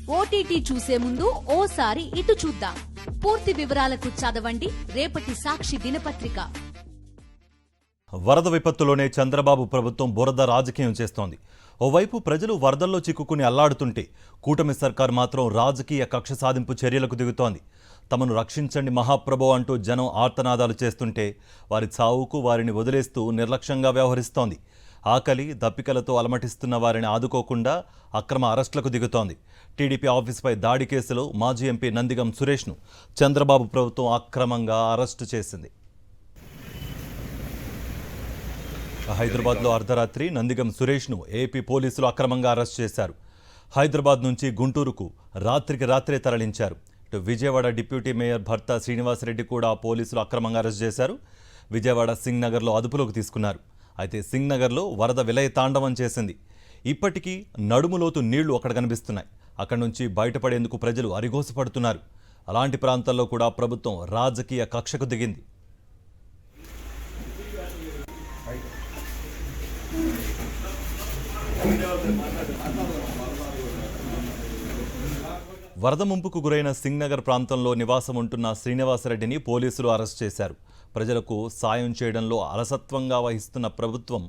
OTT చూసే ముందు ఓసారి ఇటు చూద్దాం. పూర్తి వివరాలకు చదవండి రేపటి సాక్షి దినపత్రిక. వరద విపత్తులోనే చంద్రబాబు ప్రభుత్వం బురద రాజకీయం చేస్తోంది. ఓవైపు ప్రజలు వరదల్లో చిక్కుకుని అల్లాడుతుంటే కూటమి సర్కార్ మాత్రం రాజకీయ కక్ష సాధింపు చర్యలకు దిగుతోంది. తమను రక్షించండి మహాప్రభు అంటూ జనం ఆర్తనాదాలు చేస్తుంటే వారి చావుకు వారిని వదిలేస్తూ నిర్లక్ష్యంగా వ్యవహరిస్తోంది. ఆకలి దప్పికలతో అలమటిస్తున్న వారిని ఆదుకోకుండా అక్రమ అరెస్టులకు దిగుతోంది. టీడీపీ ఆఫీసుపై దాడి కేసులో మాజీ ఎంపీ నందిగం సురేష్ను చంద్రబాబు ప్రభుత్వం అక్రమంగా అరెస్టు చేసింది. హైదరాబాద్లో అర్ధరాత్రి నందిగం సురేష్ను ఏపీ పోలీసులు అక్రమంగా అరెస్ట్ చేశారు. హైదరాబాద్ నుంచి గుంటూరుకు రాత్రికి రాత్రే తరలించారు. ఇటు విజయవాడ డిప్యూటీ మేయర్ భర్త శ్రీనివాసరెడ్డి కూడా పోలీసులు అక్రమంగా అరెస్ట్ చేశారు. విజయవాడ సింగ్ నగర్లో అదుపులోకి తీసుకున్నారు. అయితే సింగ్ నగర్లో వరద విలయ తాండవం చేసింది. ఇప్పటికీ నడుములోతు నీళ్లు అక్కడ కనిపిస్తున్నాయి. అక్కడి నుంచి బయటపడేందుకు ప్రజలు అరిగోసపడుతున్నారు. అలాంటి ప్రాంతాల్లో కూడా ప్రభుత్వం రాజకీయ కక్షకు దిగింది. వరద ముంపుకు గురైన సింగ్ నగర్ ప్రాంతంలో నివాసం ఉంటున్న శ్రీనివాసరెడ్డిని పోలీసులు అరెస్ట్ చేశారు. ప్రజలకు సాయం చేయడంలో అలసత్వంగా వహిస్తున్న ప్రభుత్వం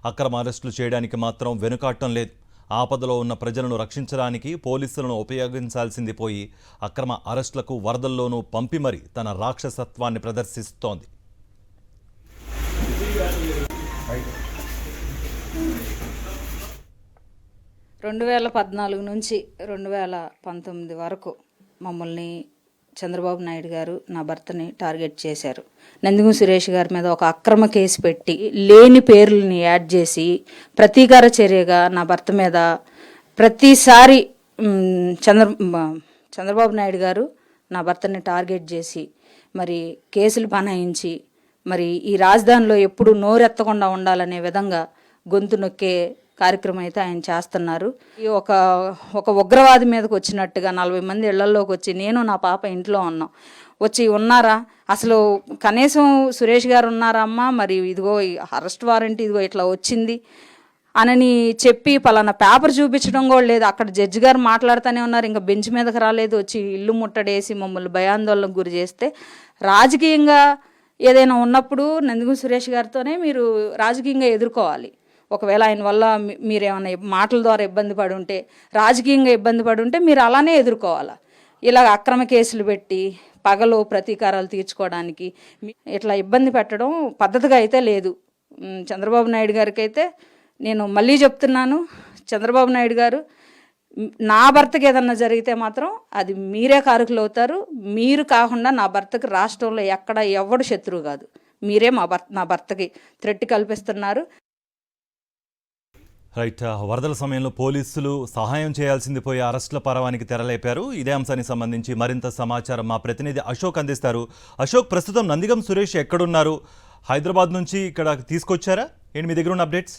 అక్రమ అరెస్టులు చేయడానికి మాత్రం వెనుకాడటం లేదు. ఆపదలో ఉన్న ప్రజలను రక్షించడానికి పోలీసులను ఉపయోగించాల్సింది పోయి అక్రమ అరెస్టులకు వరదల్లోనూ పంపి మరీ తన రాక్షసత్వాన్ని ప్రదర్శిస్తోంది. 2014 నుంచి 2019 వరకు మమ్మల్ని చంద్రబాబు నాయుడు గారు నా భర్తని టార్గెట్ చేశారు. నందిగం సురేష్ గారి మీద ఒక అక్రమ కేసు పెట్టి లేని పేర్లని యాడ్ చేసి ప్రతీకార చర్యగా నా భర్త మీద ప్రతిసారి చంద్రబాబు నాయుడు గారు నా భర్తని టార్గెట్ చేసి మరి కేసులు బనాయించి మరి ఈ రాజధానిలో ఎప్పుడు నోరెత్తకుండా ఉండాలనే విధంగా గొంతు నొక్కే కార్యక్రమం అయితే ఆయన చేస్తున్నారు. ఒక ఉగ్రవాది మీదకి వచ్చినట్టుగా 40 మంది ఇళ్లలోకి వచ్చి నేను నా పాప ఇంట్లో ఉన్నాం. వచ్చి ఉన్నారా, అసలు కనీసం సురేష్ గారు ఉన్నారా అమ్మా, మరి ఇదిగో అరెస్ట్ వారెంట్ ఇదిగో ఇట్లా వచ్చింది అని చెప్పి పలానా పేపర్ చూపించడం కూడా లేదు. అక్కడ జడ్జి గారు మాట్లాడుతూనే ఉన్నారు, ఇంకా బెంచ్ మీదకి రాలేదు. వచ్చి ఇల్లు ముట్టడేసి మమ్మల్ని భయాందోళనకు గురి చేస్తే రాజకీయంగా ఏదైనా ఉన్నప్పుడు నందిగం సురేష్ గారితోనే మీరు రాజకీయంగా ఎదుర్కోవాలి. ఒకవేళ ఆయన వల్ల మీరేమైనా మాటల ద్వారా ఇబ్బంది పడి ఉంటే, రాజకీయంగా ఇబ్బంది పడి ఉంటే మీరు అలానే ఎదుర్కోవాలి. ఇలా అక్రమ కేసులు పెట్టి పగలు ప్రతీకారాలు తీర్చుకోవడానికి ఇట్లా ఇబ్బంది పెట్టడం పద్ధతిగా అయితే లేదు. చంద్రబాబు నాయుడు గారికి అయితే నేను మళ్ళీ చెప్తున్నాను, చంద్రబాబు నాయుడు గారు నా భర్తకి ఏదన్నా జరిగితే మాత్రం అది మీరే కారకులు అవుతారు. మీరు కాకుండా నా భర్తకి రాష్ట్రంలో ఎక్కడ ఎవడు శత్రువు కాదు. మీరే నా భర్తకి థ్రెట్ కల్పిస్తున్నారు. రైట్. వరదల సమయంలో పోలీసులు సహాయం చేయాల్సింది పోయి అరెస్టుల పర్వానికి తెరలేపారు. ఇదే అంశానికి సంబంధించి మరింత సమాచారం మా ప్రతినిధి అశోక్ అందిస్తారు. అశోక్, ప్రస్తుతం నందిగం సురేష్ ఎక్కడున్నారు? హైదరాబాద్ నుంచి ఇక్కడ తీసుకొచ్చారా? ఏంటి మీ దగ్గర ఉన్న అప్డేట్స్?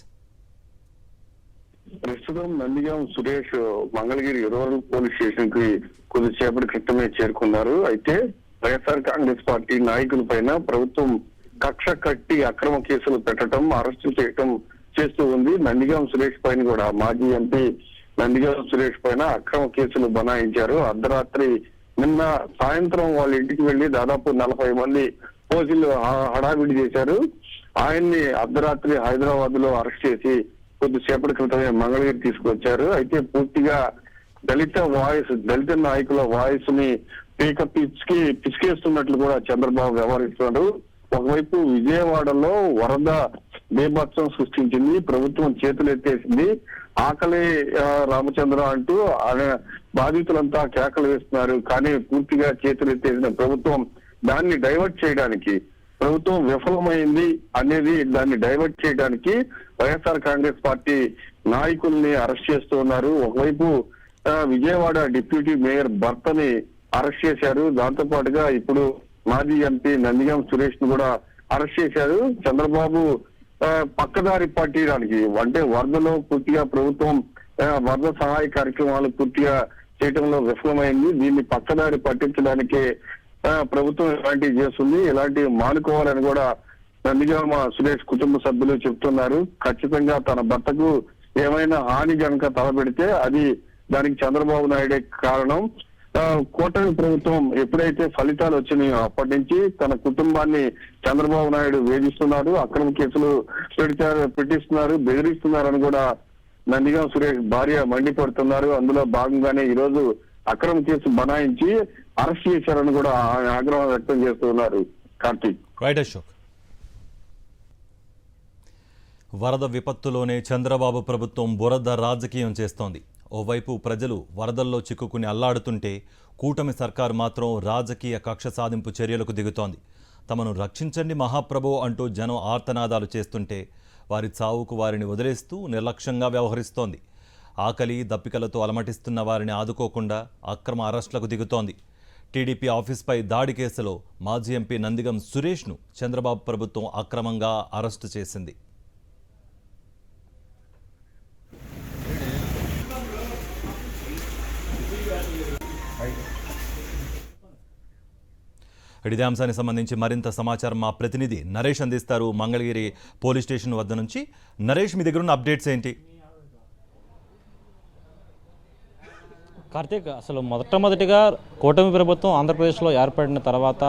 ప్రస్తుతం Nandigam Suresh Mangalagiri rural police station కి కొద్దిసేపటి క్రితమే చేరుకున్నారు. అయితే వైఎస్ఆర్ కాంగ్రెస్ పార్టీ నాయకుల పైన ప్రభుత్వం కక్ష కట్టి అక్రమ కేసులు పెట్టడం, అరెస్టు చేయటం చేస్తూ ఉంది. నందిగం సురేష్ పైన కూడా మాజీ ఎంపీ నందిగం సురేష్ పైన అక్రమ కేసులు బనాయించారు. అర్ధరాత్రి నిన్న సాయంత్రం వాళ్ళ ఇంటికి వెళ్లి దాదాపు 40 మంది పోలీసులు హడావిడి చేశారు. ఆయన్ని అర్ధరాత్రి హైదరాబాద్ లో అరెస్ట్ చేసి కొద్దిసేపటి క్రితమే మంగళగిరి తీసుకొచ్చారు. అయితే పూర్తిగా దళిత నాయకుల వాయిస్ ని పిసికేస్తున్నట్లు కూడా చంద్రబాబు వ్యవహరిస్తున్నారు. ఒకవైపు విజయవాడలో వరద బీభత్సం సృష్టించింది, ప్రభుత్వం చేతులెత్తేసింది. ఆకలి రామచంద్ర అంటూ బాధితులంతా కేకలు వేస్తున్నారు. కానీ పూర్తిగా చేతులెత్తేసిన ప్రభుత్వం దాన్ని డైవర్ట్ చేయడానికి ప్రభుత్వం విఫలమైంది అనేది దాన్ని డైవర్ట్ చేయడానికి వైఎస్ఆర్ కాంగ్రెస్ పార్టీ నాయకుల్ని అరెస్ట్ చేస్తూ ఉన్నారు. ఒకవైపు విజయవాడ డిప్యూటీ మేయర్ భర్తని అరెస్ట్ చేశారు. దాంతో పాటుగా ఇప్పుడు మాజీ ఎంపీ నందిగం సురేష్ ను కూడా అరెస్ట్ చేశారు. చంద్రబాబు పక్కదారి పట్టడానికి, అంటే వరదలో పూర్తిగా ప్రభుత్వం వరద సహాయ కార్యక్రమాలు పూర్తిగా చేయడంలో విఫలమైంది. దీన్ని పక్కదారి పట్టించడానికే ప్రభుత్వం ఇలాంటివి చేస్తుంది. ఇలాంటివి మానుకోవాలని కూడా నందిగం సురేష్ కుటుంబ సభ్యులు చెప్తున్నారు. ఖచ్చితంగా తన భర్తకు ఏమైనా హాని కనుక తలపెడితే అది దానికి చంద్రబాబు నాయుడే కారణం. కూటమి ప్రభుత్వం ఎప్పుడైతే ఫలితాలు వచ్చినాయో అప్పటి నుంచి తన కుటుంబాన్ని చంద్రబాబు నాయుడు వేధిస్తున్నారు, అక్రమ కేసులు పెట్టిస్తున్నారు, బెదిరిస్తున్నారని కూడా నందిగం సురేష్ భార్య మండిపడుతున్నారు. అందులో భాగంగానే ఈ రోజు అక్రమ కేసు బనాయించి అరెస్ట్ చేశారని కూడా ఆగ్రహం వ్యక్తం చేస్తున్నారు. కార్తీక్. రైట్ అశోక్. వరద విపత్తులోనే చంద్రబాబు ప్రభుత్వం బురద రాజకీయం చేస్తోంది. ఓవైపు ప్రజలు వరదల్లో చిక్కుకుని అల్లాడుతుంటే కూటమి సర్కారు మాత్రం రాజకీయ కక్ష సాధింపు చర్యలకు దిగుతోంది. తమను రక్షించండి మహాప్రభు అంటూ జనం ఆర్తనాదాలు చేస్తుంటే వారి చావుకు వారిని వదిలేస్తూ నిర్లక్ష్యంగా వ్యవహరిస్తోంది. ఆకలి దప్పికలతో అలమటిస్తున్న వారిని ఆదుకోకుండా అక్రమ అరెస్టులకు దిగుతోంది. టీడీపీ ఆఫీస్పై దాడి కేసులో మాజీ ఎంపీ నందిగం సురేష్ను చంద్రబాబు ప్రభుత్వం అక్రమంగా అరెస్టు చేసింది. ఇదే అంశానికి సంబంధించి మరింత సమాచారం మా ప్రతినిధి నరేష్ అందిస్తారు మంగళగిరి పోలీస్ స్టేషన్ వద్ద నుంచి. నరేష్, మీ దగ్గర ఉన్న అప్డేట్స్ ఏంటి? కార్తీక్, అసలు మొట్టమొదటిగా కూటమి ప్రభుత్వం ఆంధ్రప్రదేశ్లో ఏర్పడిన తర్వాత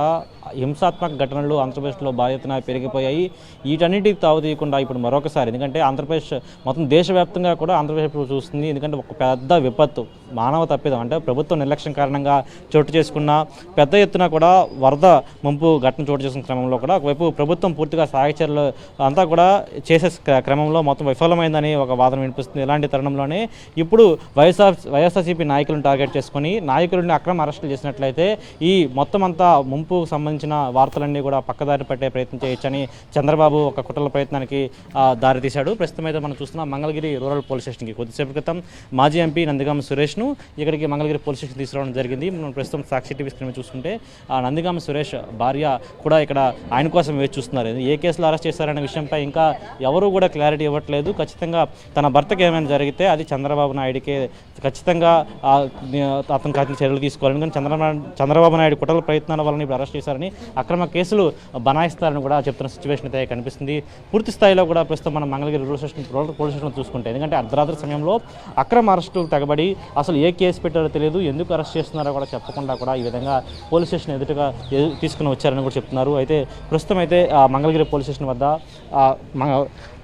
హింసాత్మక ఘటనలు ఆంధ్రప్రదేశ్లో భారీ ఎత్తున పెరిగిపోయాయి. వీటన్నిటికి తావు తీయకుండా ఇప్పుడు మరొకసారి, ఎందుకంటే ఆంధ్రప్రదేశ్ మొత్తం దేశవ్యాప్తంగా కూడా ఆంధ్రప్రదేశ్ చూస్తుంది. ఎందుకంటే ఒక పెద్ద విపత్తు, మానవ తప్పిదం, అంటే ప్రభుత్వం నిర్లక్ష్యం కారణంగా చోటు చేసుకున్న పెద్ద ఎత్తున కూడా వరద ముంపు ఘటన చోటు చేసుకున్న క్రమంలో కూడా ఒకవైపు ప్రభుత్వం పూర్తిగా సహాయ చర్యలు అంతా కూడా చేసే క్రమంలో మొత్తం విఫలమైందని ఒక వాదన వినిపిస్తుంది. ఇలాంటి తరుణంలోనే ఇప్పుడు వైఎస్ఆర్సీపీ నాయకులను టార్గెట్ చేసుకుని నాయకులను అక్రమ అరెస్టులు చేసినట్లయితే ఈ మొత్తం అంతా ముంపుకు సంబంధించిన వార్తలన్నీ కూడా పక్కదారి పట్టే ప్రయత్నం చేయొచ్చని చంద్రబాబు ఒక కుట్రల ప్రయత్నానికి దారితీశాడు. ప్రస్తుతం అయితే మనం చూస్తున్నాం మంగళగిరి రూరల్ పోలీస్ స్టేషన్కి కొద్దిసేపు క్రితం మాజీ ఎంపీ నందిగామ సురేష్ను ఇక్కడికి మంగళగిరి పోలీస్ స్టేషన్ తీసుకురావడం జరిగింది. మనం ప్రస్తుతం సాక్షి టీవీ స్క్రీన్ చూసుకుంటే నందిగామ సురేష్ భార్య కూడా ఇక్కడ ఆయన కోసం వేచి చూస్తున్నారు. ఏ కేసులో అరెస్ట్ చేశారనే విషయంపై ఇంకా ఎవరు కూడా క్లారిటీ ఇవ్వట్లేదు. ఖచ్చితంగా తన భర్తకి ఏమైనా జరిగితే అది చంద్రబాబు నాయుడికే ఖచ్చితంగా అతను చర్యలు తీసుకోవాలి. ఎందుకంటే చంద్రబాబు నాయుడు కుట్రల ప్రయత్నాల వలన ఇప్పుడు అరెస్ట్ చేశారని, అక్రమ కేసులు బనాయిస్తారని కూడా చెప్తున్న సిచ్యువేషన్ అయితే కనిపిస్తుంది. పూర్తి స్థాయిలో కూడా ప్రస్తుతం మనం మంగళగిరి రూరల్ పోలీస్ స్టేషన్ చూసుకుంటే, ఎందుకంటే అర్ధరాత్రి సమయంలో అక్రమ అరెస్టులు తగబడి అసలు ఏ కేసు పెట్టారో తెలియదు, ఎందుకు అరెస్ట్ చేస్తున్నారో కూడా చెప్పకుండా కూడా ఈ విధంగా పోలీస్ స్టేషన్ ఎదురుగా తీసుకుని వచ్చారని కూడా చెప్తున్నారు. అయితే ప్రస్తుతం అయితే మంగళగిరి పోలీస్ స్టేషన్ వద్ద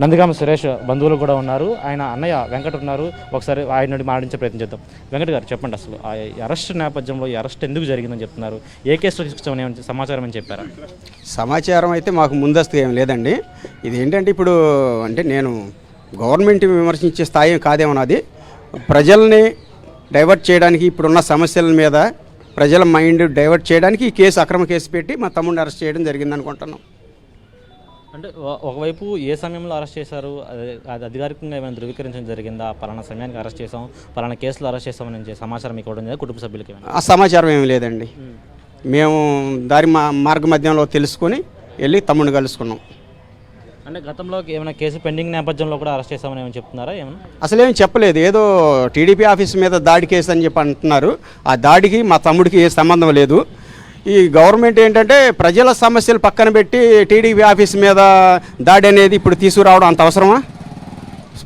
నందిగామ సురేష్ బంధువులు కూడా ఉన్నారు. ఆయన అన్నయ్య వెంకట్ ఉన్నారు. ఒకసారి ఆయన నుండి మాట్లాడించే ప్రయత్నం చేద్దాం. వెంకట్ గారు, చెప్పండి, అసలు ఆ అరెస్ట్ నేపథ్యంలో ఈ అరెస్ట్ ఎందుకు జరిగిందని చెప్తున్నారు? ఏ కేసులో తీసుకొచ్చామని సమాచారం అని చెప్పారా? సమాచారం అయితే మాకు ముందస్తుగా ఏం లేదండి. ఇది ఏంటంటే ఇప్పుడు అంటే నేను గవర్నమెంట్ విమర్శించే స్థాయి కాదేమన్నది, ప్రజల్ని డైవర్ట్ చేయడానికి, ఇప్పుడున్న సమస్యల మీద ప్రజల మైండ్ డైవర్ట్ చేయడానికి ఈ కేసు అక్రమ కేసు పెట్టి మా తమ్ముడిని అరెస్ట్ చేయడం జరిగింది అనుకుంటున్నాం. అంటే ఒకవైపు ఏ సమయంలో అరెస్ట్ చేశారు, అది అధికారికంగా ఏమైనా ధృవీకరించడం జరిగిందా? పలానా సమయానికి అరెస్ట్ చేసాం, పలానా కేసులో అరెస్ట్ చేసామని సమాచారం మీకు ఇవ్వడం జరిగింది కుటుంబ సభ్యులకి? ఆ సమాచారం ఏమి లేదండి. మేము దారి మార్గ మధ్యంలో తెలుసుకొని వెళ్ళి తమ్ముడిని కలుసుకున్నాం. అంటే గతంలో ఏమైనా కేసు పెండింగ్ నేపథ్యంలో కూడా అరెస్ట్ చేసామని ఏమైనా చెప్తున్నారా? ఏమన్నా అసలేమి చెప్పలేదు. ఏదో టీడీపీ ఆఫీస్ మీద దాడి కేసు అని చెప్పి అంటున్నారు. ఆ దాడికి మా తమ్ముడికి ఏ సంబంధం లేదు. ఈ గవర్నమెంట్ ఏంటంటే ప్రజల సమస్యలు పక్కన పెట్టి టీడీపీ ఆఫీస్ మీద దాడి అనేది ఇప్పుడు తీసుకురావడం అంత అవసరమా?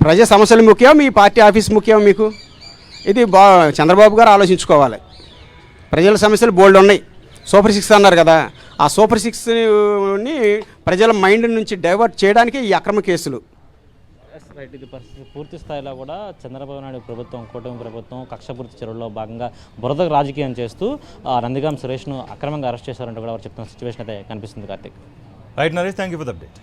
ప్రజా సమస్యలు ముఖ్యం, మీ పార్టీ ఆఫీస్ ముఖ్యం మీకు? ఇది చంద్రబాబు గారు ఆలోచించుకోవాలి. ప్రజల సమస్యలు బోల్డ్ ఉన్నాయి. సూపర్ 6 అన్నారు కదా, ఆ సూపర్ 6ని ప్రజల మైండ్ నుంచి డైవర్ట్ చేయడానికి ఈ అక్రమ కేసులు. రైట్, ఇది పరిస్థితి. పూర్తి స్థాయిలో కూడా చంద్రబాబు నాయుడు ప్రభుత్వం, కూటమి ప్రభుత్వం కక్షపూర్తి చర్యల్లో భాగంగా బురద రాజకీయం చేస్తూ నందిగామ సురేష్ను అక్రమంగా అరెస్ట్ చేశారంటూ కూడా వారు చెప్తున్న సిచ్యువేషన్ అయితే కనిపిస్తుంది. Karthik. Right Naresh, thank you for the update.